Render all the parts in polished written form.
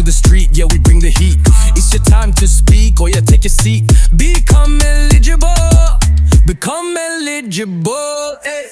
the street, yeah, we bring the heat. It's your time to speak, or yeah, take your seat. Become eligible, become eligible. Hey.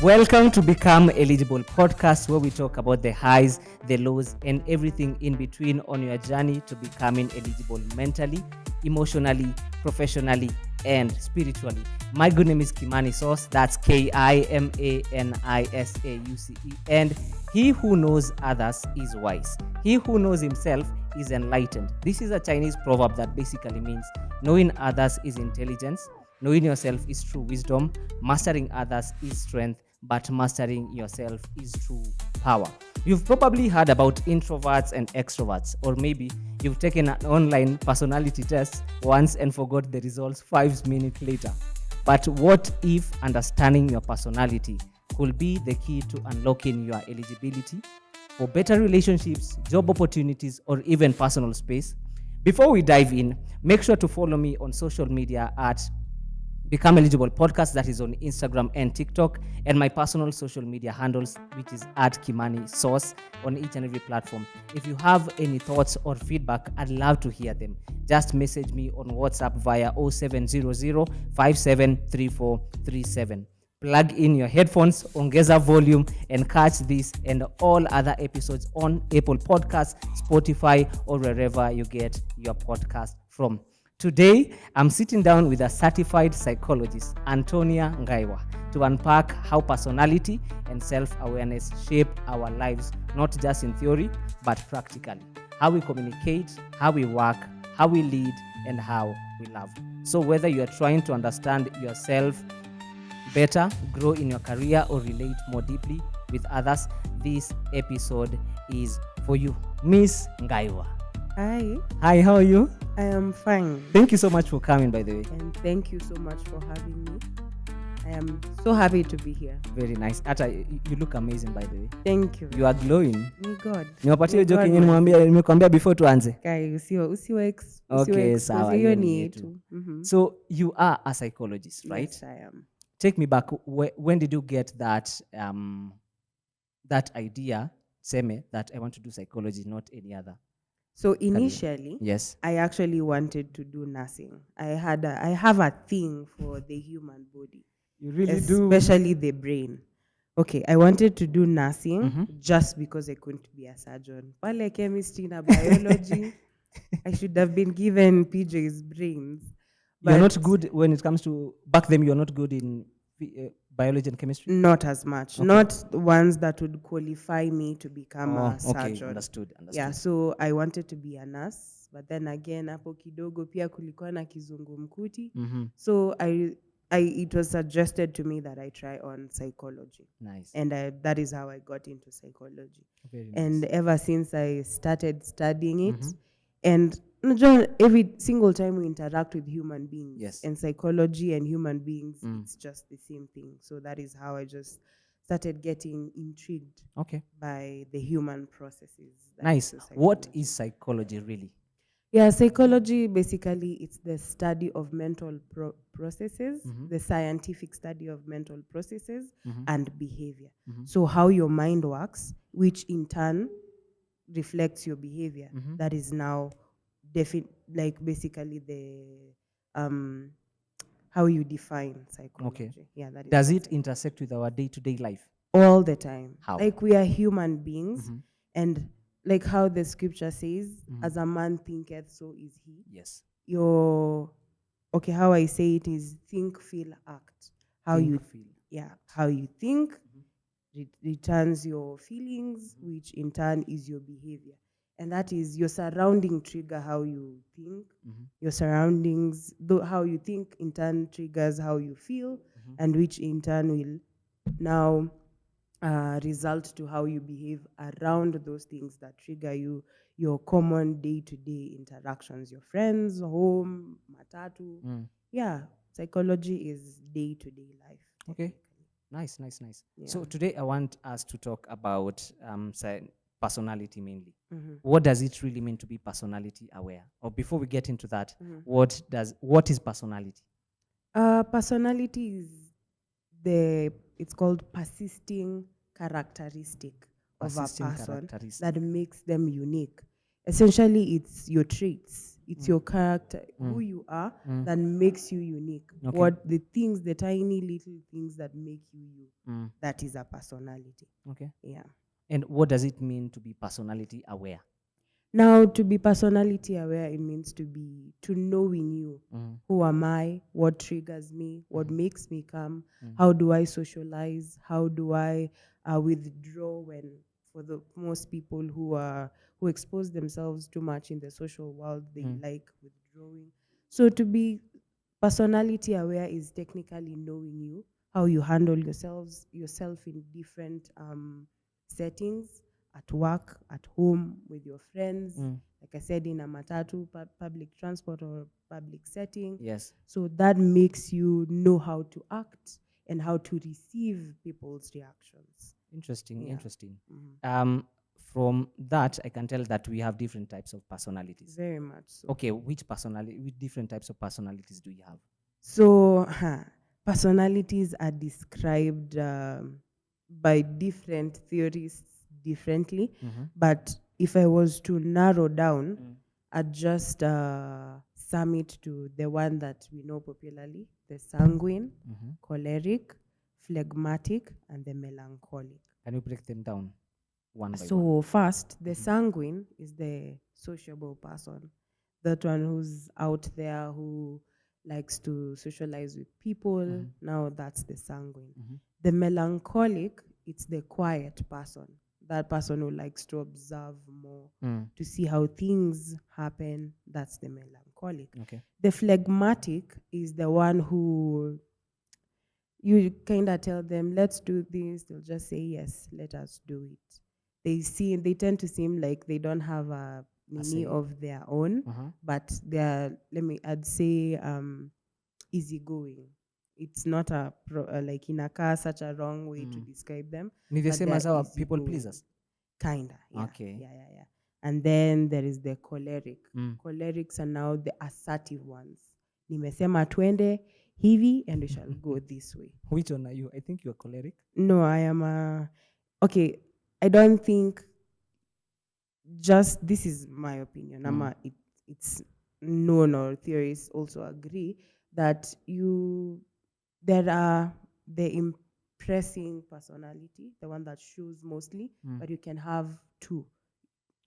Welcome to Become Eligible podcast, where we talk about the highs, the lows, and everything in between on your journey to becoming eligible mentally, emotionally, professionally, and spiritually. My good name is Kimani Sauce. That's Kimanisauce. And he who knows others is wise. He who knows himself is enlightened. This is a Chinese proverb that basically means knowing others is intelligence, knowing yourself is true wisdom, mastering others is strength, but mastering yourself is true power. You've probably heard about introverts and extroverts, or maybe you've taken an online personality test once and forgot the results 5 minutes later. But what if understanding your personality could be the key to unlocking your eligibility for better relationships, job opportunities, or even personal space? Before we dive in, make sure to follow me on social media at Become Eligible Podcast, that is on Instagram and TikTok, and my personal social media handles, which is at Kimani Sauce on each and every platform. If you have any thoughts or feedback, I'd love to hear them. Just message me on WhatsApp via 0700 573437. Plug in your headphones, ongeza volume, and catch this and all other episodes on Apple Podcasts, Spotify, or wherever you get your podcast from. Today, I'm sitting down with a certified psychologist, Antonia Ngaywa, to unpack how personality and self-awareness shape our lives, not just in theory, but practically. How we communicate, how we work, how we lead, and how we love. So whether you're trying to understand yourself better, grow in your career, or relate more deeply with others, this episode is for you. Miss Ngaywa. Hi. Hi, how are you? I am fine. Thank you so much for coming, by the way. And thank you so much for having me. I am so happy to be here. Very nice. Ata, you look amazing, by the way. Thank you. You are glowing. Me God. Niwapatie joke yenye nimekuambia before tuanze. Guy, usiwe Okay, sawa. hiyo ni yetu. So you are a psychologist, right? Yes, I am. Take me back. When did you get that that idea, Seme, that I want to do psychology, not any other? So initially, yes, I actually wanted to do nursing. I have a thing for the human body. You really do? Especially the brain. Okay, I wanted to do nursing just because I couldn't be a surgeon. Pale chemistry na biology, I should have been given PJ's brains. You're not good when it comes to, back then you're not good in biology and chemistry? Not as much. Okay. Not ones that would qualify me to become a surgeon. Okay, understood. Yeah, so I wanted to be a nurse, but then again, hapo kidogo pia kulikuwa na kizungumkuti. So it was suggested to me that I try on psychology. Nice. And that is how I got into psychology. Very nice. And ever since I started studying it, and every single time we interact with human beings, yes, and psychology and human beings, it's just the same thing. So that is how I just started getting intrigued by the human processes. Nice. What is psychology really? Yeah, psychology, basically, it's the study of mental processes, the scientific study of mental processes and behavior. So how your mind works, which in turn reflects your behavior. That is now basically the how you define psychology. Okay. Yeah, that is. Does it intersect with our day-to-day life? All the time. How? Like we are human beings, and like how the scripture says, as a man thinketh, so is he. Yes. How I say it is think, feel, act. How you feel. Yeah, how you think returns your feelings, which in turn is your behavior. And that is your surrounding trigger how you think. Your surroundings, how you think in turn triggers how you feel, and which in turn will now result to how you behave around those things that trigger you, your common day-to-day interactions, your friends, home, matatu. Yeah, psychology is day-to-day life. Okay, nice. Yeah. So today I want us to talk about personality mainly. What does it really mean to be personality aware? Or before we get into that, what is personality? Personality is the it's called persisting characteristic of a Persisting person characteristic. that makes them unique. Essentially, it's your traits, it's your character, who you are, that makes you unique. Okay. What the things, the tiny little things that make you you. That is a personality. Okay. Yeah. And what does it mean to be personality aware? Now, to be personality aware, it means to know in you. Who am I? What triggers me? What makes me calm? How do I socialize? How do I withdraw when, for the most people who expose themselves too much in the social world, they like withdrawing. So to be personality aware is technically knowing you, how you handle yourself in different settings, at work, at home, with your friends, like I said, in a matatu, public transport, or public setting. Yes. So that makes you know how to act and how to receive people's reactions. Interesting. Yeah. Interesting. From that, I can tell that we have different types of personalities. Very much so. Okay, which different types of personalities do you have? So personalities are described by different theorists differently. But if I was to narrow down, I'd just sum it to the one that we know popularly: the sanguine, choleric, phlegmatic, and the melancholic. Can you break them down one by one? So first, the sanguine is the sociable person, that one who's out there, who likes to socialize with people. Now that's the sanguine. The melancholic, it's the quiet person, that person who likes to observe more, to see how things happen. That's the melancholic. Okay. The phlegmatic is the one who you kind of tell them, let's do this, they'll just say yes, let us do it. They tend to seem like they don't have a say. nini of their own, but they're, I'd say, easygoing. It's not like in a car, such a wrong way to describe them. Ni the but same as they're our people easygoing. pleasers. Kinda, yeah. Okay. Yeah. And then there is the choleric. Cholerics are now the assertive ones. Nimesema twende hivi, and we shall go this way. Which one are you? I think you're choleric. No, I am okay, I don't think, just this is my opinion. It's known, or theorists also agree, that there are the impressing personality, the one that shows mostly, but you can have two.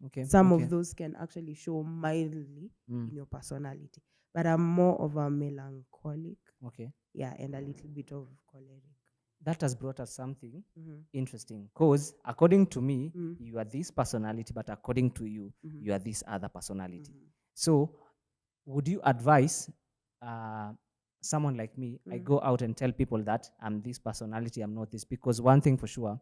Okay. Some of those can actually show mildly in your personality, but I'm more of a melancholic. Okay. Yeah, and a little bit of choleric. That has brought us something interesting, because according to me, you are this personality, but according to you, you are this other personality. So would you advise someone like me, I go out and tell people that I'm this personality, I'm not this? Because one thing for sure,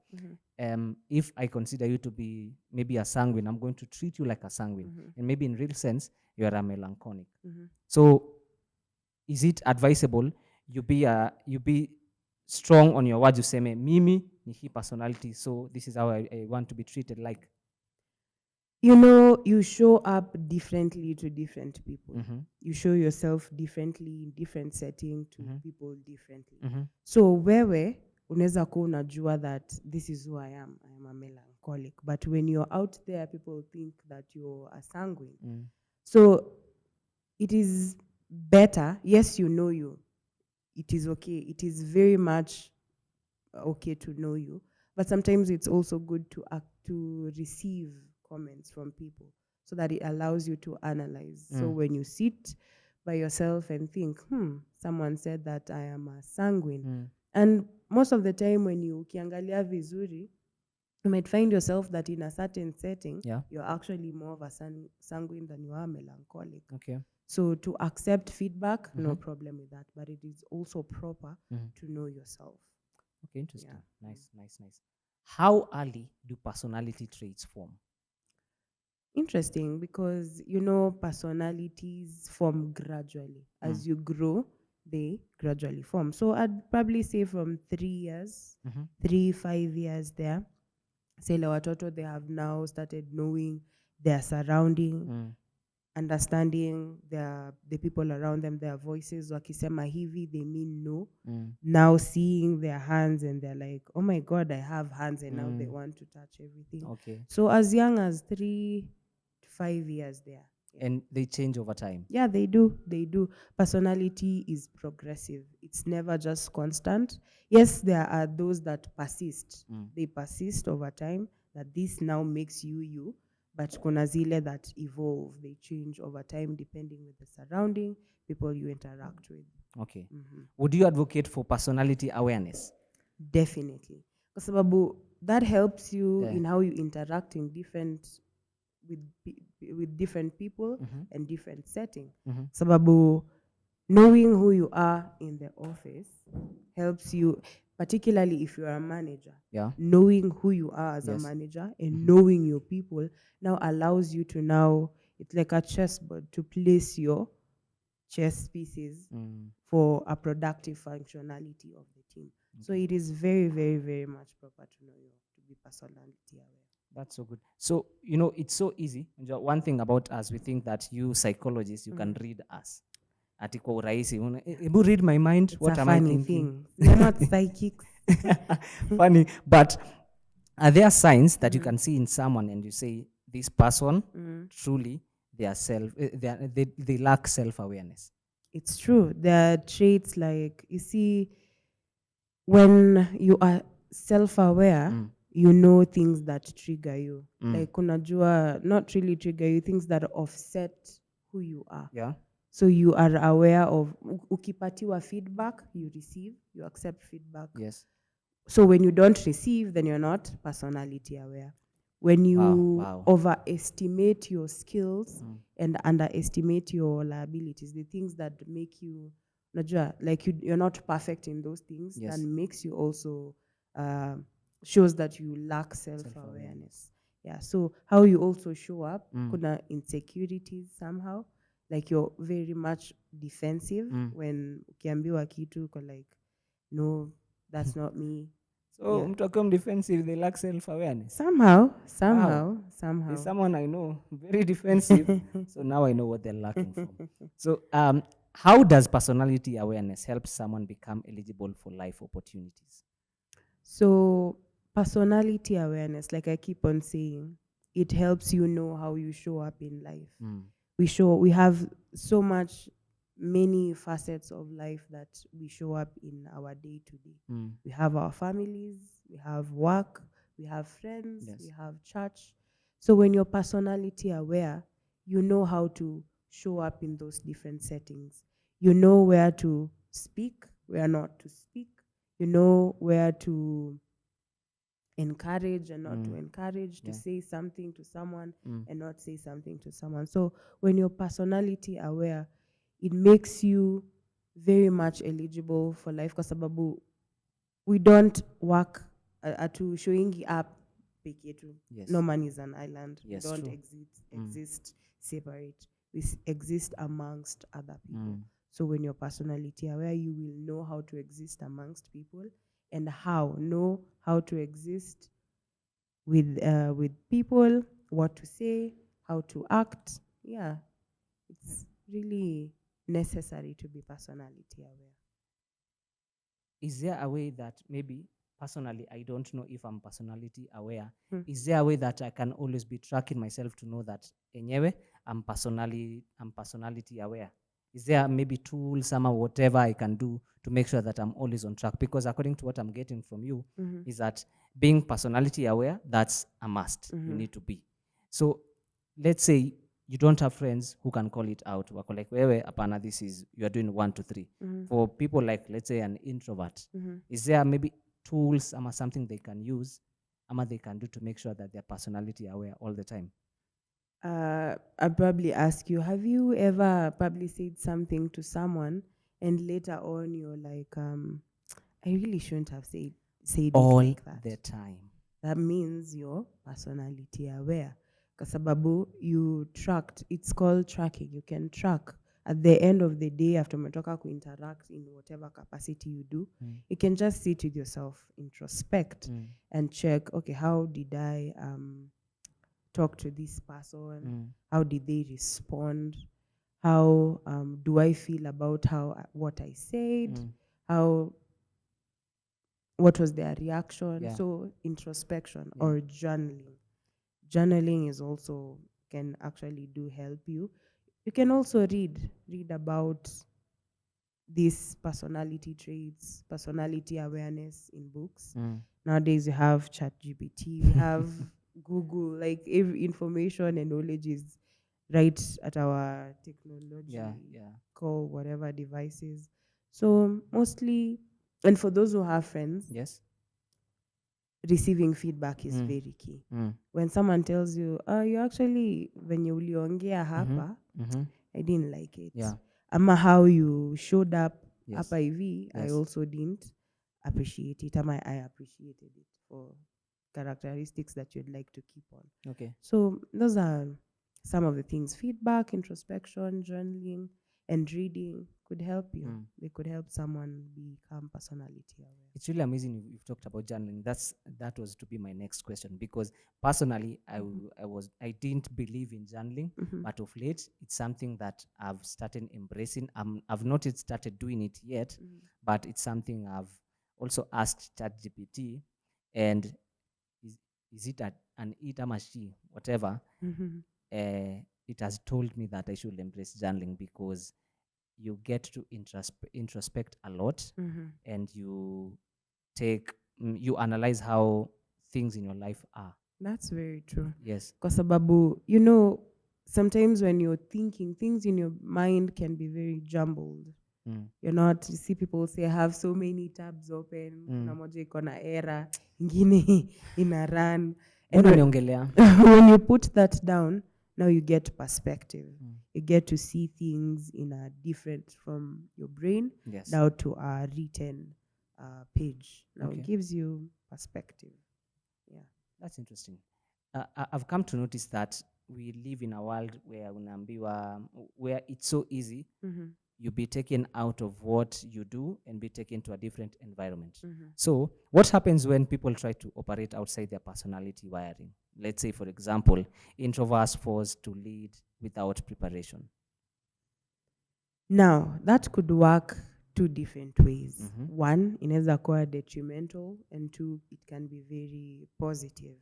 if I consider you to be maybe a sanguine, I'm going to treat you like a sanguine. And maybe in real sense, you are a melancholic. So is it advisable you be strong on your words? You say, mimi ni hii personality, so this is how I want to be treated like. You show up differently to different people. You show yourself differently in different setting to people differently. So wewe unaweza kuwa unajua that this is who I am a melancholic, but when you're out there, people think that you're a sanguine. So it is better, yes, you, it is okay, it is very much okay to know you, but sometimes it's also good to receive comments from people, so that it allows you to analyze. So when you sit by yourself and think, someone said that I am a sanguine, and most of the time when you ukiangalia vizuri, you might find yourself that in a certain setting, you're actually more of a sanguine than you are melancholic. Okay. So to accept feedback, no problem with that, but it is also proper to know yourself. Okay, interesting. Yeah. Nice. How early do personality traits form? Interesting, because personalities form gradually. As you grow, they gradually form. So I'd probably say from 3 years, 5 years there. Say la watoto, they have now started knowing their surrounding. understanding the people around them, their voices. Wakisema hivi, they mean no. Mm. Now seeing their hands and they're like, oh my God, I have hands, and now they want to touch everything. Okay. So as young as 3 to 5 years there. And they change over time. Yeah, they do. They do. Personality is progressive. It's never just constant. Yes, there are those that persist. They persist over time, that this now makes you you. But kuna zile that evolve. They change over time depending with the surrounding, people you interact with. Okay. Would you advocate for personality awareness? Definitely. Kwa sababu that helps you Yeah. in how you interact in different with different people and different setting. Sababu knowing who you are in the office helps you, particularly if you are a manager. Yeah. Knowing who you are as a manager and knowing your people now allows you to now, it's like a chessboard, to place your chess pieces for a productive functionality of the team. So it is very, very, very much proper to know you, to be personality aware. That's so good. So, it's so easy. One thing about us, we think that you psychologists, you can read us. Ati kwa urahisi. You read my mind. It's what a am I funny thinking? thing. You're not psychics. Funny. But are there signs that you can see in someone and you say, this person, truly, they lack self-awareness? It's true. There are traits like, you see, when you are self-aware, you know things that trigger you. Like kunajua, not really trigger you, things that offset who you are. Yeah. So you are aware of, ukipatiwa feedback, you receive, you accept feedback. Yes. So when you don't receive, then you're not personality aware. When you overestimate your skills and underestimate your liabilities, the things that make you, like you're not perfect in those things, that makes you also, shows that you lack self-awareness. Yeah, so how you also show up, kuna insecurities somehow, like you're very much defensive when ukiambiwa kitu, uko like, no, that's not me. So, mtu akiwa defensive, they lack self-awareness. Somehow. There's someone I know, very defensive. So now I know what they're lacking from. So, how does personality awareness help someone become eligible for life opportunities? So, personality awareness, like I keep on saying, it helps you know how you show up in life. We have so many facets of life that we show up in our day to day. We have our families, we have work, we have friends, we have church. So when you're personality aware, you know how to show up in those different settings. You know where to speak, where not to speak. You know where to encourage and not to encourage, to say something to someone and not say something to someone. So when you're personality aware, it makes you very much eligible for life, kwa sababu we don't work atu showing up peke yetu. No man is an island. We don't exist separate. We exist amongst other people. So when you're personality aware, you will know how to exist amongst people and know how to exist with people, what to say, how to act. Yeah, it's really necessary to be personality aware. Is there a way that maybe personally I don't know if I'm personality aware? Is there a way that I can always be tracking myself to know that enyewe I'm personality aware? Is there maybe tools or whatever I can do to make sure that I'm always on track? Because according to what I'm getting from you, is that being personality aware, that's a must. You need to be. So let's say you don't have friends who can call it out. Wako like, wewe, apana, this is, you are doing 1, 2, 3. For people like, let's say, an introvert, is there maybe tools or something they can use, or they can do to make sure that they're personality aware all the time? I'll probably ask you, have you ever probably said something to someone and later on you're like, I really shouldn't have said all it like that. The time. That means you're personality aware. Kasababu, you tracked, it's called tracking. You can track at the end of the day after umetoka ku interact in whatever capacity you do. You can just sit with yourself, introspect and check, okay, how did I talk to this person? Mm. How did they respond? How do I feel about what I said? Mm. How what was their reaction? Yeah. So introspection Yeah. or journaling. Journaling is also can actually do help you. You can also read about these personality traits, personality awareness in books. Mm. Nowadays, you have ChatGPT, we have Google, like every information and knowledge is right at our Yeah. technology, Yeah. call whatever devices. So, mostly, and for those who have friends, Yes. receiving feedback is Mm. very key. Mm. When someone tells you, you actually, when you uliongea Mm-hmm. hapa, Mm-hmm. I didn't like it. Yeah. Ama how you showed up Yes. hapa hivi, I Yes. also didn't appreciate it. Ama I appreciated it for characteristics that you'd like to keep on. Okay. So those are some of the things. Feedback, introspection, journaling, and reading could help you. Mm. They could help someone become personality aware. It's really amazing you've talked about journaling. That was to be my next question, because personally I didn't believe in journaling, but of late it's something that I've started embracing. I've not yet started doing it yet, but it's something I've also asked ChatGPT, and is, is it an it or she, whatever, it has told me that I should embrace journaling, because you get to introspect a lot, and you analyze how things in your life are. That's very true. Yes. Kwa sababu, sometimes when you're thinking, things in your mind can be very jumbled. Mm. You see people say, I have so many tabs open. Kuna moja iko na error, ingine ina run. And Mbona niongelea? when you put that down, now you get perspective. You get to see things in a different from your brain Yes. down to a written page. Now Okay. it gives you perspective. Yeah. That's interesting. I've come to notice that we live in a world where unaambiwa, where it's so easy you be taken out of what you do and be taken to a different environment. So what happens when people try to operate outside their personality wiring? Let's say, for example, introverts forced to lead without preparation. Now, that could work two different ways. One, inaweza kuwa detrimental, and two, it can be very positive.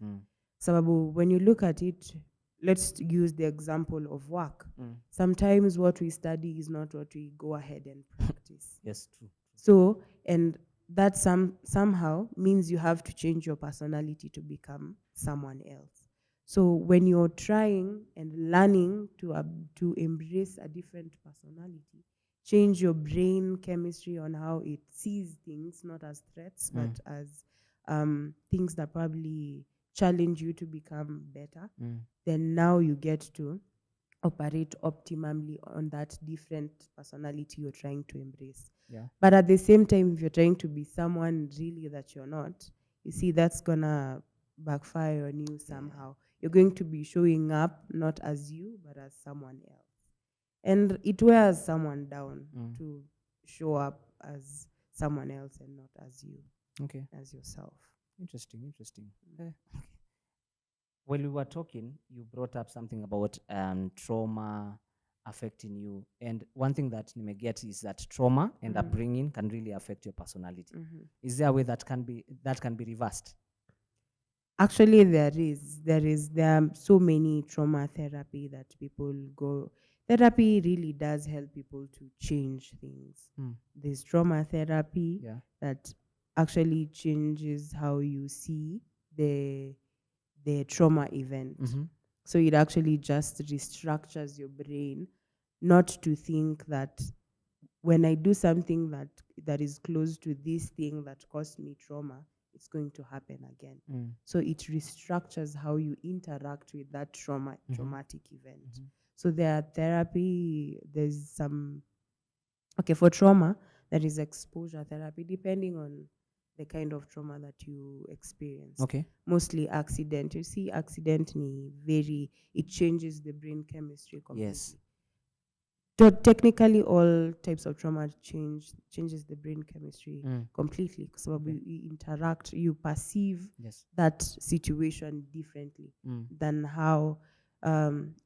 Sababu, when you look at it, let's use the example of work. Sometimes what we study is not what we go ahead and practice. Yes, true. So, and that somehow means you have to change your personality to become someone else. So when you're trying and learning to embrace a different personality, change your brain chemistry on how it sees things, not as threats, but as things that probably challenge you to become better, then now you get to operate optimally on that different personality you're trying to embrace. Yeah. But at the same time, if you're trying to be someone really that you're not, you see, that's gonna backfire on you somehow. You're going to be showing up not as you, but as someone else. And it wears someone down to show up as someone else and not as you, Okay. as yourself. Interesting. Okay. While we were talking, you brought up something about trauma affecting you. And one thing that get is that trauma and upbringing can really affect your personality. Is there a way that can be reversed? Actually, there are so many trauma therapy that people go. Therapy really does help people to change things. There's trauma therapy that actually changes how you see the trauma event. So it actually just restructures your brain, not to think that when I do something that is close to this thing that caused me trauma, it's going to happen again. So it restructures how you interact with that traumatic event. So there's some, for trauma, there is exposure therapy, depending on the kind of trauma that you experience. Okay. Mostly accident. You see, accident it changes the brain chemistry completely. Yes. technically all types of trauma changes the brain chemistry completely, because you interact, you perceive Yes. that situation differently than how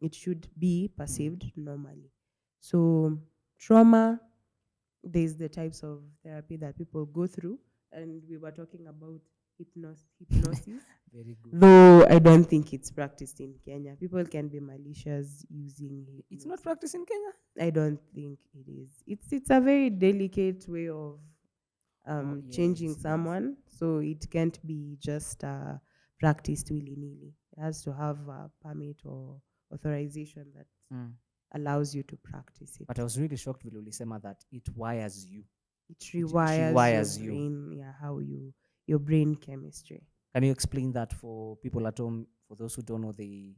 it should be perceived normally. So trauma, there's the types of therapy that people go through, and we were talking about hypnosis. Very good. Though I don't think it's practiced in Kenya. People can be malicious using It's not practiced in Kenya. I don't think it is. It's a very delicate way of changing Yes. someone, so it can't be just practiced willy nilly. It has to have a permit or authorization that allows you to practice it. But I was really shocked with Ulisema that it wires you. It rewires your you. brain, how your brain chemistry. Can you explain that for people at home, for those who don't know, they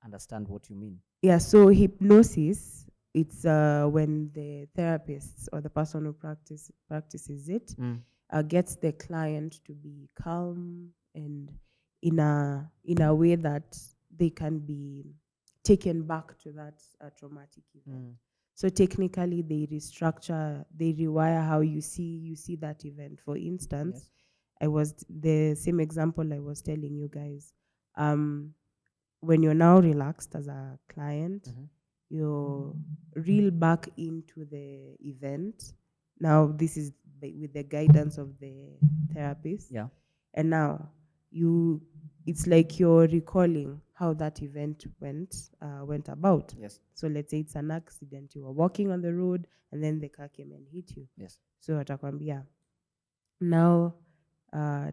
understand what you mean? Yeah, so hypnosis, it's when the therapist or the person who practices it gets the client to be calm and in a way that they can be taken back to that traumatic event. So technically, they restructure, they rewire how you see that event. For instance, I was the same example I was telling you guys. When you're now relaxed as a client, you reel back into the event. Now, this is with the guidance of the therapist. Yeah. And now it's like you're recalling how that event went about. Yes. So let's say it's an accident. You were walking on the road and then the car came and hit you. Yes. So atakwambia, now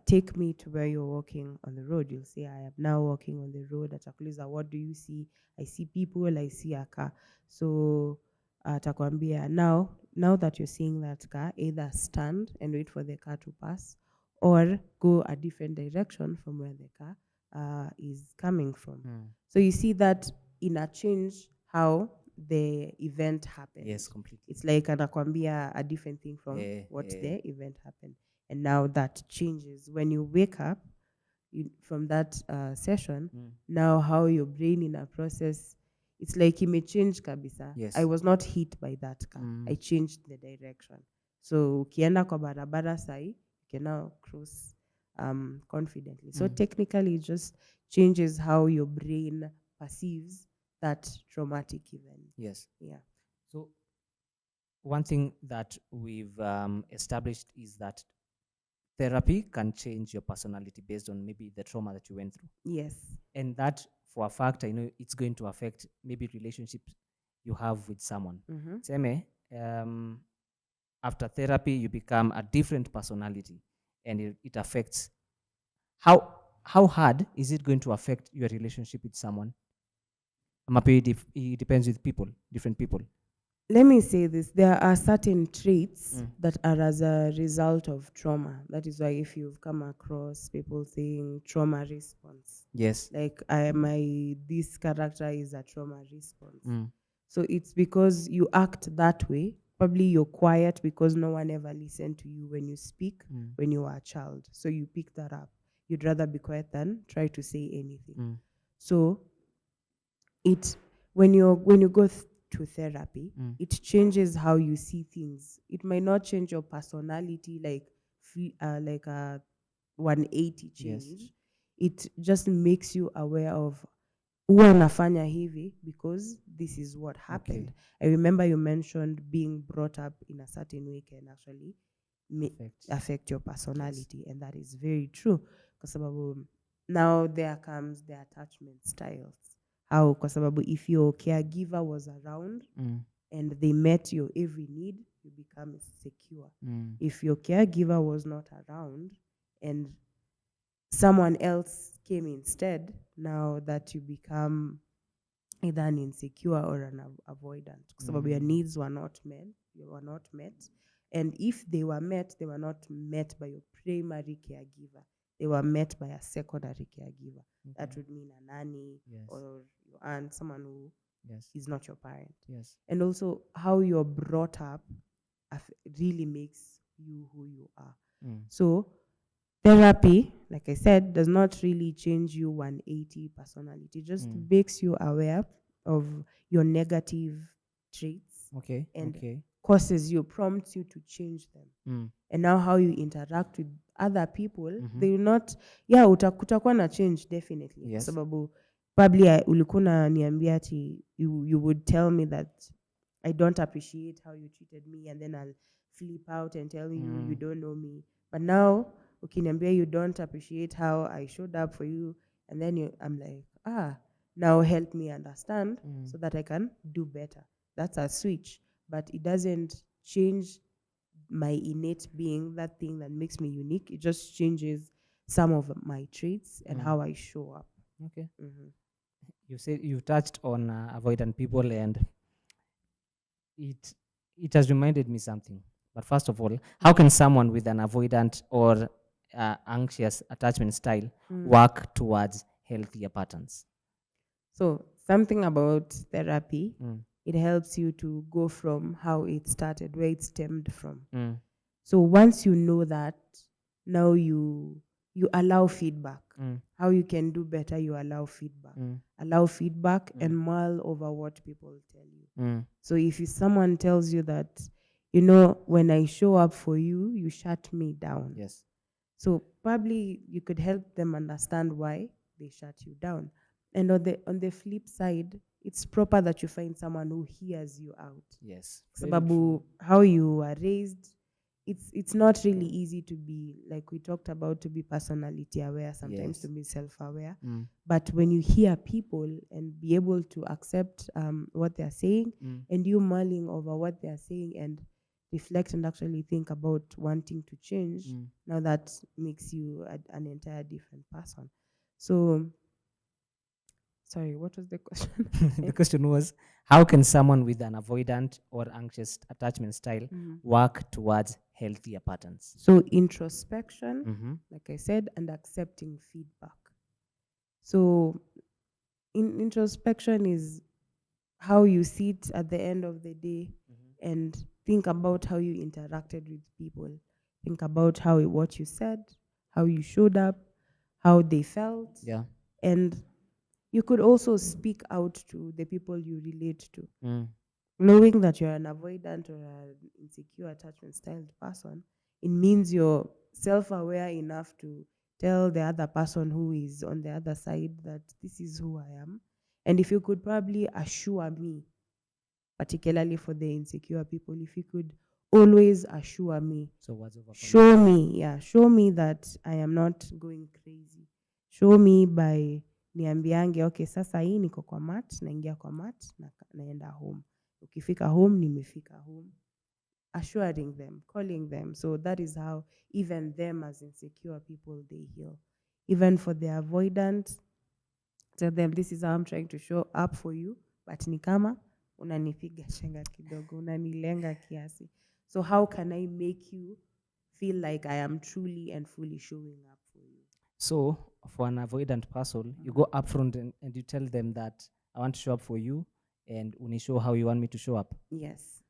take me to where you're walking on the road. You'll say, I am now walking on the road. Atakuliza, what do you see? I see people, I see a car. So atakwambia, now that you're seeing that car, either stand and wait for the car to pass, or go a different direction from where the car is coming from. So you see that in a change how the event happened. Yes, completely. It's like anakwambia a different thing from what the event happened. And now that changes. When you wake up from that session, now how your brain in a process, it's like it may change kabisa. Yes. I was not hit by that car. I changed the direction. So ukienda kwa barabara sai, you can now cross confidently. So technically it just changes how your brain perceives that traumatic event. Yes. Yeah. So one thing that we've established is that therapy can change your personality based on maybe the trauma that you went through. Yes. And that, for a fact, I know it's going to affect maybe relationships you have with someone. Seme, after therapy, you become a different personality, and it affects how hard is it going to affect your relationship with someone? It depends with people, different people. Let me say this. There are certain traits that are as a result of trauma. That is why if you've come across people saying trauma response. Yes. Like this character is a trauma response. So it's because you act that way. Probably you're quiet because no one ever listened to you when you speak when you were a child. So you pick that up. You'd rather be quiet than try to say anything. So when you go to therapy, it changes how you see things. It might not change your personality like a 180 change. Yes. It just makes you aware of huwa nafanya hivi because this is what happened. I remember you mentioned being brought up in a certain way can actually affect your personality. Yes. And that is very true. Because now there comes the attachment styles. How, kwa sababu if your caregiver was around and they met your every need, you become secure. If your caregiver was not around and someone else came instead, now that you become either an insecure or an avoidant. Kwa sababu your needs were not met. And if they were met, they were not met by your primary caregiver. They were met by a secondary caregiver. That would mean a nanny or your aunt, someone who is not your parent. Yes. And also how you're brought up really makes you who you are. So therapy, like I said, does not really change you 180 personality. It just makes you aware of your negative traits Okay. and Okay. prompts you to change them. Mm. And now how you interact with other people, Mhm. they will not, yeah, kutakuwa na change definitely. Kwa Yes. sababu probably ulikuwa unaniambia ati you would tell me that I don't appreciate how you treated me, and then I'll flip out and tell you you don't know me. But now ukiniambia you don't appreciate how I showed up for you, and then I'm like, now help me understand so that I can do better. That's a switch, but it doesn't change my innate being, that thing that makes me unique. It just changes some of my traits and how I show up. Okay. Mhm. You said you touched on avoidant people, and it has reminded me something. But first of all, how can someone with an avoidant or anxious attachment style work towards healthier patterns? So something about therapy, it helps you to go from how it started, where it stemmed from. So once you know that, now you allow feedback. How you can do better, you allow feedback. Allow feedback and mull over what people tell you. So if someone tells you that, when I show up for you, you shut me down. Yes. So probably you could help them understand why they shut you down. And on the flip side, it's proper that you find someone who hears you out. Yes. Sababu, how you were raised, it's not really easy to be, like we talked about, to be personality aware, sometimes to be self-aware. But when you hear people and be able to accept what they're saying, and you mulling over what they're saying and reflect and actually think about wanting to change, now that makes you an entire different person. So, sorry, what was the question? The question was, how can someone with an avoidant or anxious attachment style work towards healthier patterns? So introspection, like I said, and accepting feedback. So introspection is how you sit at the end of the day and think about how you interacted with people. Think about what you said, how you showed up, how they felt. Yeah. And you could also speak out to the people you relate to. Knowing that you're an avoidant or an insecure attachment styled person, it means you're self-aware enough to tell the other person who is on the other side that this is who I am. And if you could probably assure me, particularly for the insecure people, if you could always assure me, So what's over? show me that I am not going crazy. Show me by niambiange, okay, sasa hii niko kwa mat, naingia kwa mat, naenda home. Ukifika home, nimefika home. Assuring them, calling them. So that is how even them as insecure people, they heal. Even for the avoidant, tell them, this is how I'm trying to show up for you, but ni kama unanipiga chenga kidogo, unanilenga kiasi. So how can I make you feel like I am truly and fully showing up for you? So for an avoidant person, you go up front and you tell them that I want to show up for you, and uni show how you want me to show up. Yes.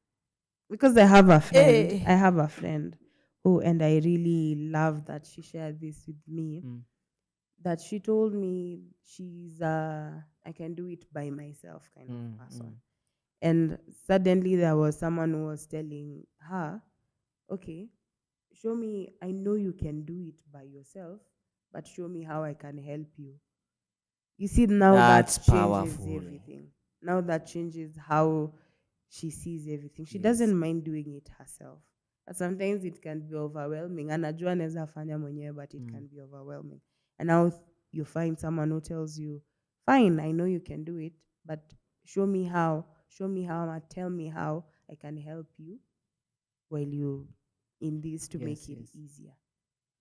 Because I have a friend. I have a friend who, and I really love that she shared this with me, that she told me she's I can do it by myself kind of person. And suddenly there was someone who was telling her, okay, show me, I know you can do it by yourself, but show me how I can help you. You see, now That's that changes powerful. everything. Now that changes how she sees everything. She Yes. doesn't mind doing it herself. But sometimes it can be overwhelming. Anajua anaweza fanya mwenyewe, but it can be overwhelming. And now you find someone who tells you, fine, I know you can do it, but show me how, tell me how I can help you while you in this to make it easier.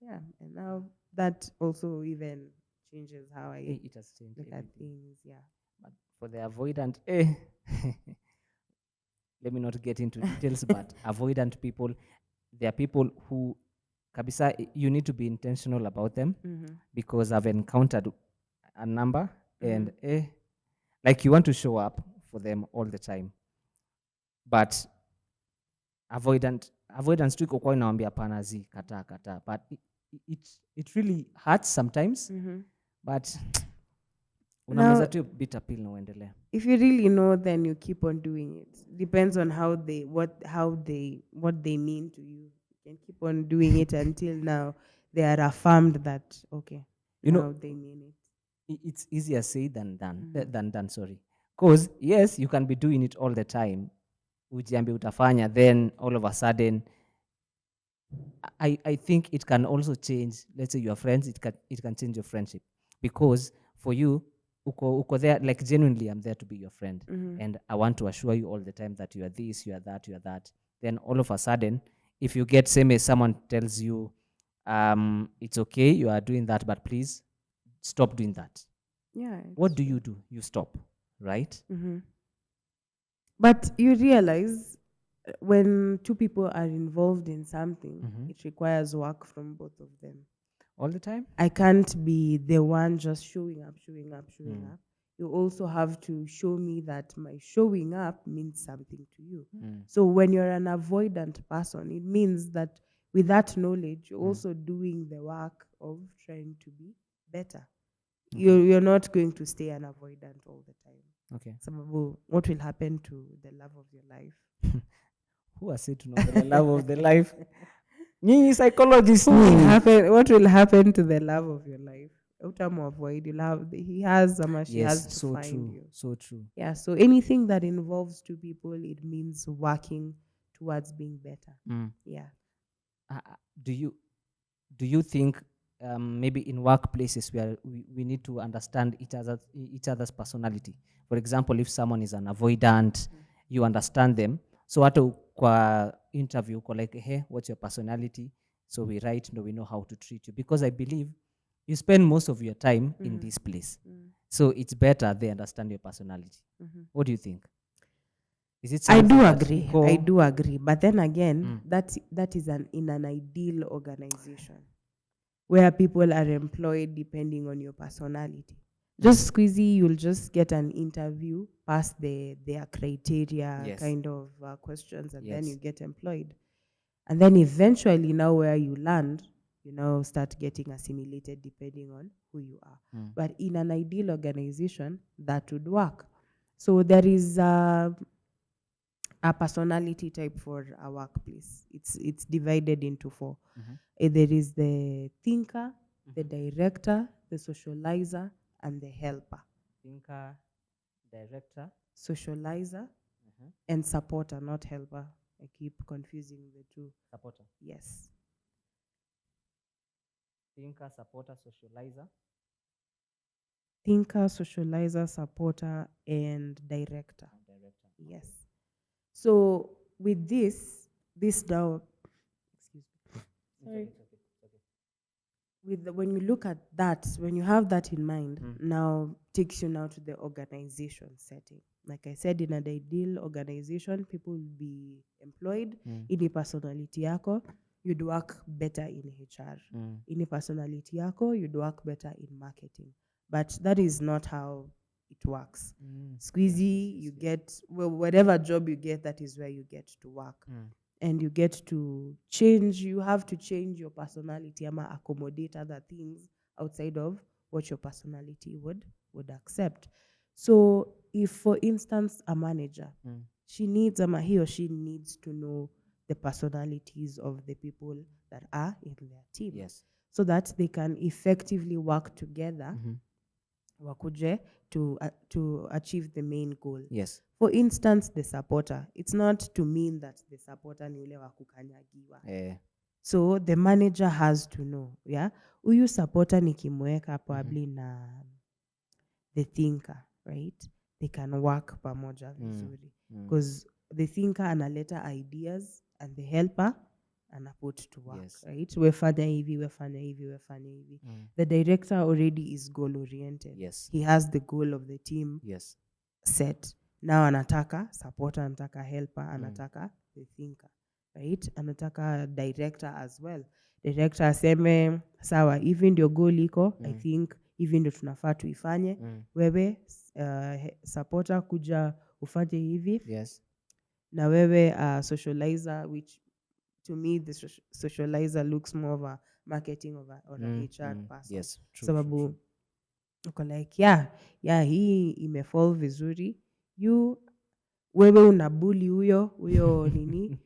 Yeah, and now that also even changes how I It has changed look at everything. things. Yeah. But for the avoidant, let me not get into details, but avoidant people, they are people who, kabisa, you need to be intentional about them, because I've encountered a number, and like you want to show up for them all the time, but avoidance tu iko kwa inaambia pana zi kata, but it really hurts sometimes, but Unameza Now, tu bitter pill na uendelee. if you really know, then you keep on doing it. Depends on what they mean to you. You can keep on doing it until now they are affirmed that okay, You know, now they mean it. It's easier said than done, Mhm. than done, sorry. Because yes, you can be doing it all the time. Ujiambi utafanya, then all of a sudden I think it can also change, let's say your friends, it can change your friendship. Because for you, uko there, like genuinely I'm there to be your friend. And I want to assure you all the time that you are this, you are that, you are that. Then all of a sudden, if you get same as someone tells you, it's okay, you are doing that, but please stop doing that. Yeah. What do? You stop, right? But you realize when two people are involved in something, it requires work from both of them. All the time. I can't be the one just showing up, showing up, showing up. You also have to show me that my showing up means something to you. So when you're an avoidant person, it means that with that knowledge, you're also doing the work of trying to be better. You're not going to stay an avoidant all the time. Okay. Sababu, what will happen to the love of your life? Who has said to know the love of the life? Nyinyi psychologist What will happen to the love of your life? Avoid, he has she has to so find true. you. So true. Yeah, so anything that involves two people, it means working towards being better. Yeah. Do you think maybe in workplaces where we need to understand each other's personality? For example, if someone is an avoidant, you understand them. So hata kwa interview uko like, hey, what's your personality? So we write, no, we know how to treat you. Because I believe you spend most of your time in this place. So it's better they understand your personality. What do you think? Is it I something do that agree. iko- I do agree. But then again, that is in an ideal organization where people are employed depending on your personality. Just squeezy, you'll just get an interview, pass their criteria Yes. kind of questions, and then Yes. you get employed. And then eventually, now where you land, you now start getting assimilated depending on who you are. But in an ideal organization, that would work. So there is a personality type for a workplace. It's divided into four. There is the thinker, the director, the socializer, and the helper. Thinker, director, Socializer and supporter, not helper. I keep confusing the two. supporter. Yes. Thinker, supporter, socializer. Thinker, socializer, supporter, and director. Yes. So with this now, excuse me. Sorry. When you look at that, when you have that in mind, now takes you now to the organization setting. Like I said, in an ideal organization, people will be employed. In personality yako, you'd work better in HR. In personality yako, you'd work better in marketing. But that is not how it works. Squeezy, you get, well, whatever job you get, that is where you get to work. And you get to change, you have to change your personality ama accommodate other things outside of what your personality would accept. So if, for instance, a manager, he or she needs to know the personalities of the people that are in their team. Yes. So that they can effectively work together wakuje to achieve the main goal. Yes. For instance, the supporter. It's not to mean that the supporter ni ule wa kukanyagiwa. So the manager has to know, yeah? Huyu supporter nikimweka probably na the thinker, right? They can work pamoja vizuri. Because the thinker analeta ideas and the helper anaput to work, Yes. right? Wefanya hivi, wefanya hivi, wefanya hivi. The director already is goal oriented. Yes. He has the goal of the team Yes. set. Now anataka supporter, anataka helper, anataka the thinker, right? Anataka director as well. Director aseme sawa, hivi ndio goal iko, I think hivi ndio tunafaa tuifanye. Wewe supporter kuja ufanye hivi. Yes. Na wewe socializer, which to me the socializer looks more of a marketing or a HR person. Yes. True, Sababu true, true. uko like hii imefall vizuri, wewe unabuli huyo nini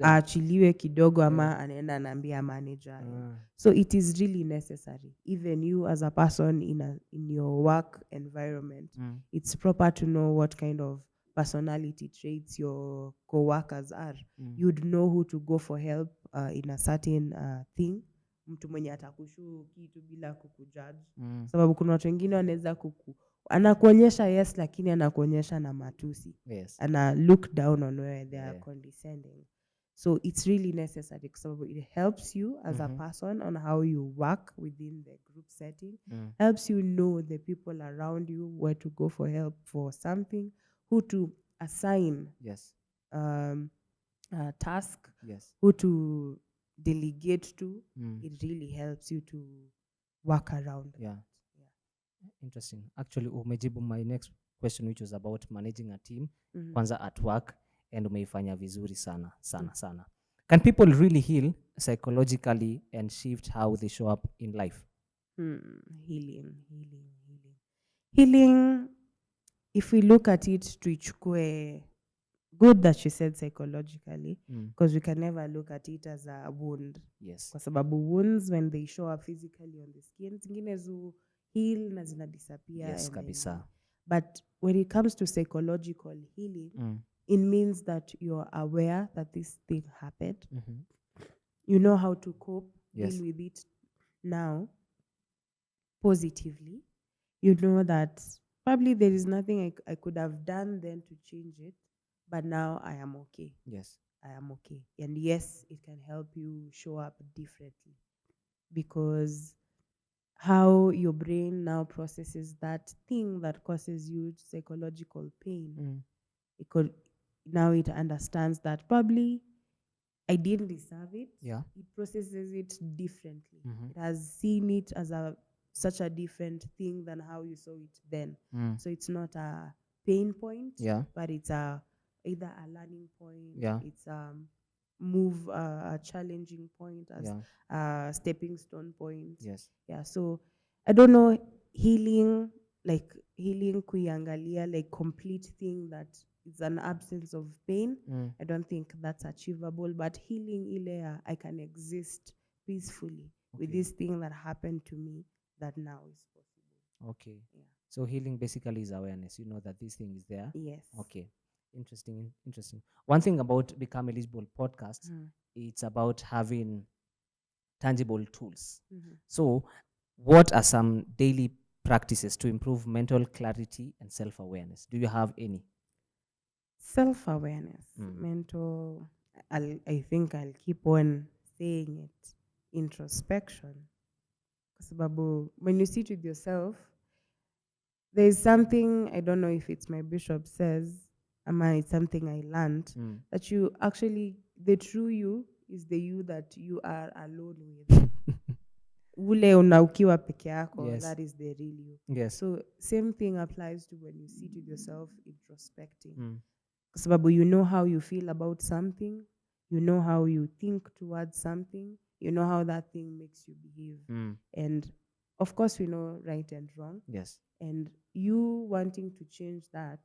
aachiliwe kidogo ama anaenda anaambia manager. So it is really necessary, even you as a person in your work environment, it's proper to know what kind of personality traits your co-workers are. You'd know who to go for help in a certain thing. Mtu mwenye atakushu kitu bila kukujudge. Sababu kuna watu wengine wanaweza anakuonyesha yes, lakini anakuonyesha na matusi. Yes. Ana look down on where they are condescending. So it's really necessary because it helps you as a person on how you work within the group setting. Helps you know the people around you, where to go for help for something, who to assign Yes. a task, Yes. who to delegate to. It really helps you to work around. Yeah. Interesting. Actually, umejibu my next question, which was about managing a team kwanza at work, and umeifanya vizuri sana sana. Can people really heal psychologically and shift how they show up in life? Healing, if we look at it tuichukue, good that she said psychologically, because we can never look at it as a wound. Yes. Kwa sababu wounds, when they show up physically on the skin, zingine zu heal na zina disappear. Yes, kabisa. But when it comes to psychological healing, it means that you're aware that this thing happened. You know how to cope, deal with it now positively. You know that probably there is nothing I could have done then to change it, but now I am okay. Yes. I am okay. And yes, it can help you show up differently, because how your brain now processes that thing that causes you psychological pain, it understands that probably I didn't deserve it. Yeah. It processes it differently. It has seen it as such a different thing than how you saw it then. So it's not a pain point, but it's either a learning point. It's a challenging point, as a stepping stone point. Yes. So I don't know, healing kuiangalia like complete thing that it's an absence of pain. I don't think that's achievable, but healing ile I can exist peacefully with this thing that happened to me that now is possible. Okay. Yeah. So healing basically is awareness. You know that this thing is there. Yes. Okay. Interesting. One thing about Become Eligible podcast, it's about having tangible tools. So what are some daily practices to improve mental clarity and self-awareness? Do you have any? Self-awareness, mental, I think I'll keep on saying it. Introspection. Because when you sit with yourself, there's something, I don't know if it's my bishop says, it's something I learned, that you actually, the true you is the you that you are alone with. Ule ukiwa peke yako, that is the real you. Yes. So same thing applies to when you sit with yourself introspecting. Because you know how you feel about something, you know how you think towards something, you know how that thing makes you behave. And of course we know right and wrong. Yes. And you wanting to change that,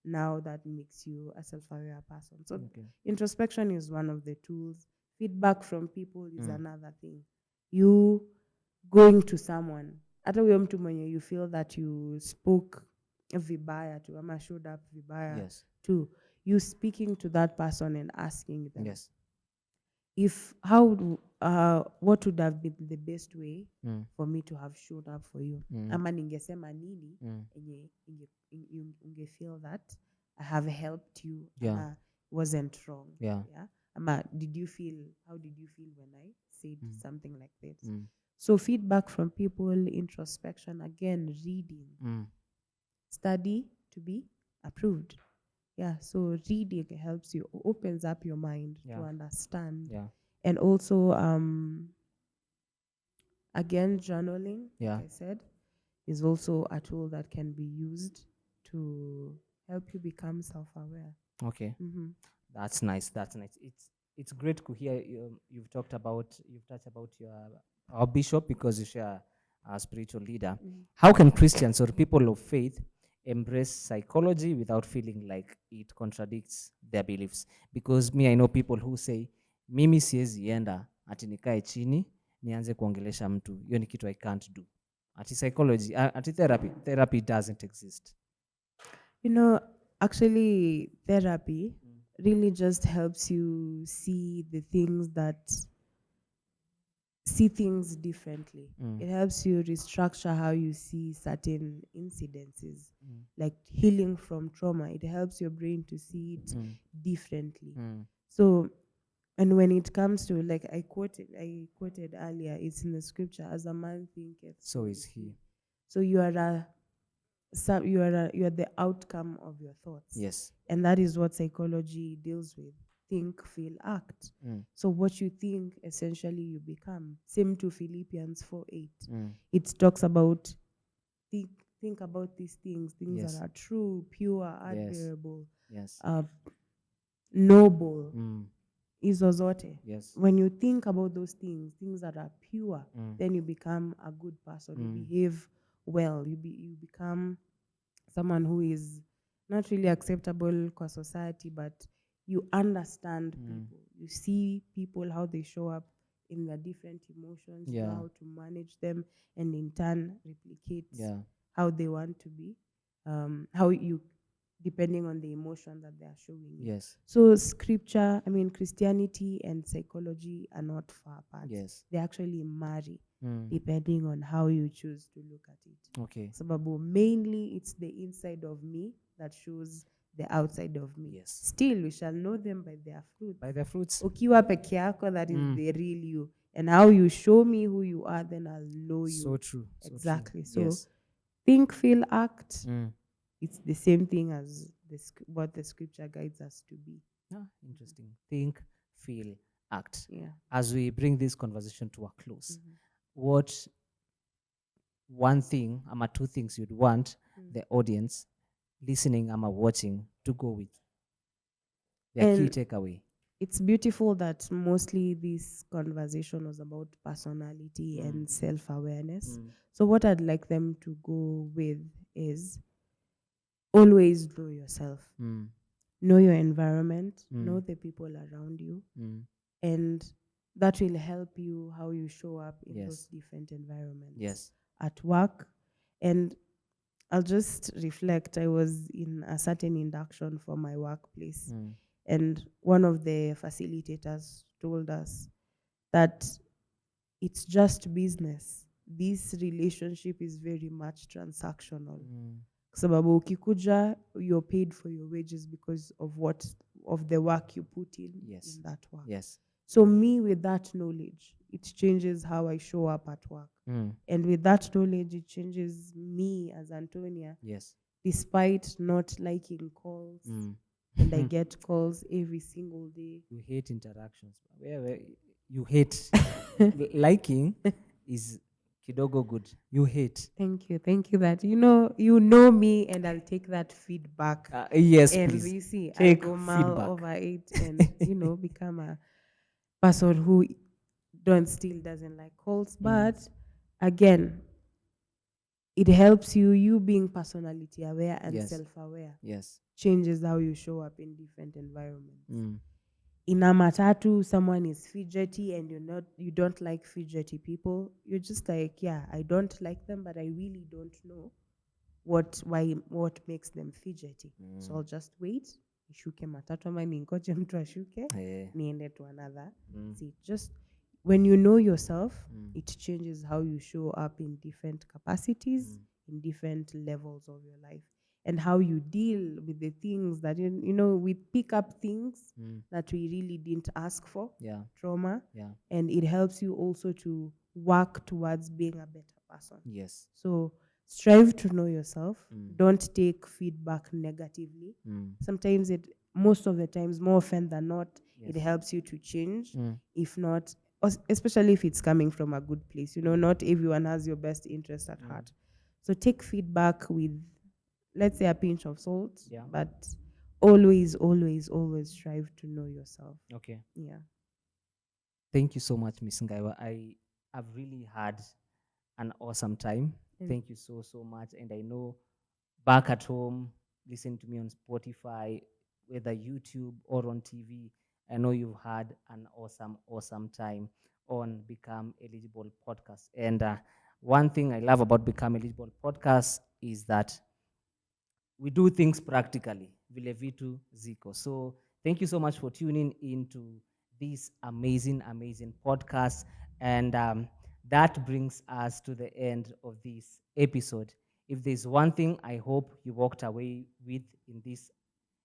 now that makes you a self-aware person. So introspection is one of the tools. Feedback from people is another thing. You going to someone, hata huyo mtu mwenye you feel that you spoke vibaya to, ama showed up vibaya to, you speaking to that person and asking them, what would have been the best way for me to have showed up for you? Ama ningesema nini unge feel that I have helped you, wasn't wrong. Ama how did you feel when I said something like this? So feedback from people, introspection, again, reading. Study to be approved. So reading helps you, opens up your mind to understand. And also, again, journaling, like I said, is also a tool that can be used to help you become self-aware. Okay. That's nice. It's great to hear you've touched about our bishop, because you share a spiritual leader, Mhm. how can Christians or people of faith embrace psychology without feeling like it contradicts their beliefs? Because me, I know people who say, mimi siwezi enda ati nikae chini nianze kuongelesha mtu. Hiyo ni kitu I can't do. Ati psychology, ati therapy doesn't exist. You know, actually, therapy really just helps you see things differently. It helps you restructure how you see certain incidences, like healing from trauma. It helps your brain to see it differently. So, and when it comes to, like I quoted earlier, it's in the scripture, as a man thinketh, So is he. So you are the outcome of your thoughts. Yes. And that is what psychology deals with. Think, feel, act. So what you think, essentially you become. Same to Philippians 4:8. It talks about think about these things Yes. that are true, pure, Yes. admirable, Yes. noble, hizo zote. Yes. When you think about those things that are pure, then you become a good person. You behave well. You become someone who is not really acceptable for society, but you understand people. You see people, how they show up in their different emotions, you know how to manage them, and in turn replicate how they want to be, how you, depending on the emotion that they are showing you. Yes. So Christianity and psychology are not far apart. Yes. They actually marry, depending on how you choose to look at it. Okay. Sababu, mainly it's the inside of me that shows the outside of me. Yes. Still, we shall know them by their fruit. By their fruits. Ukiwa peke yako, that is the real you. And how you show me who you are, then I'll know you. So true. So exactly. True. So think, feel, act. Mm. It's the same thing as what the scripture guides us to be. Interesting. Think, feel, act. Yeah. As we bring this conversation to a close, what one thing, two things you'd want the audience listening, watching to go with? Their key And takeaway. it's beautiful that mostly this conversation was about personality and self-awareness. So what I'd like them to go with is always know yourself. Know your environment, know the people around you, and that will help you how you show up in those different environments. Yes. At work. And I'll just reflect. I was in a certain induction for my workplace, and one of the facilitators told us that it's just business. This relationship is very much transactional. Sababu ukikuja, you're paid for your wages because of the work you put in that work. Yes. So me, with that knowledge, it changes how I show up at work. And with that knowledge, it changes me as Antonia. Yes. Despite not liking calls, and I get calls every single day. You hate interactions. You hate liking is kidogo good. You hate. Thank you that you know me, and I'll take that feedback. Yes, and please. you see, Take I'll go mile feedback. over it, and become a person who still doesn't like calls. But again, it helps you being personality aware and self-aware. Yes. Changes how you show up in different environments. In a matatu, someone is fidgety and you don't like fidgety people. You're just like, yeah, I don't like them, but I really don't know what makes them fidgety. So I'll just wait. Nishuke matatu ama ningoje mtu ashuke, niende to another. See, just when you know yourself, it changes how you show up in different capacities, in different levels of your life, and how you deal with the things that, we pick up things that we really didn't ask for, trauma, and it helps you also to work towards being a better person. Yes. So strive to know yourself. Don't take feedback negatively. Sometimes most of the times, more often than not, it helps you to change. If not, especially if it's coming from a good place, not everyone has your best interest at heart. So take feedback with, let's say, a pinch of salt, but always, always, always strive to know yourself. Okay. Yeah. Thank you so much, Miss Ngaywa. I've really had an awesome time. Thank you so much. And I know back at home, listen to me on Spotify, whether YouTube or on TV. I know you've had an awesome time on Become Eligible podcast. And one thing I love about Become Eligible podcast is that we do things practically, vile vitu ziko. So thank you so much for tuning into this amazing podcast. And that brings us to the end of this episode. If there's one thing I hope you walked away with in this,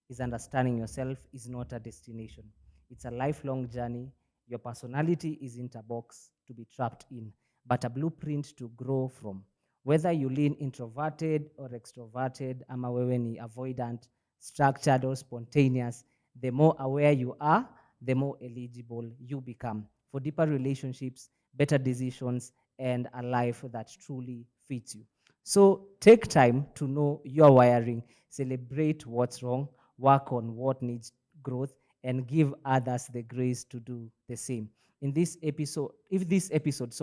is understanding yourself is not a destination. It's a lifelong journey. Your personality isn't a box to be trapped in, but a blueprint to grow from. Whether you lean introverted or extroverted, ama wewe ni avoidant, structured or spontaneous, the more aware you are, the more eligible you become for deeper relationships, better decisions, and a life that truly fits you. So take time to know your wiring, celebrate what's wrong, work on what needs growth, and give others the grace to do the same. In this episode, if this episode,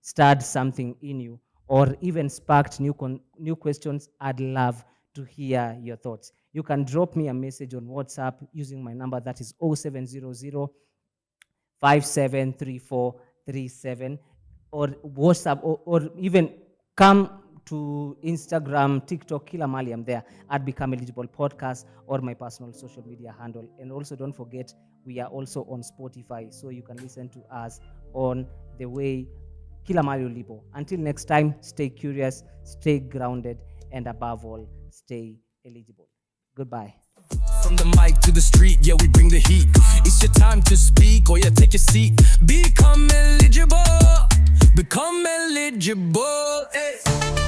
stirred something in you or even sparked new questions, I'd love to hear your thoughts. You can drop me a message on WhatsApp using my number, that is 0700 573437, or WhatsApp, or even come to Instagram, TikTok, kila mali I'm there at Become Eligible Podcast, or my personal social media handle. And also don't forget, we are also on Spotify, so you can listen to us on the way kila mali ulipo. Until next time, stay curious, stay grounded, and above all, stay eligible. Goodbye. From the mic to the street, yeah, we bring the heat. It's your time to speak, or yeah, take a seat. Become eligible. Become eligible. Hey.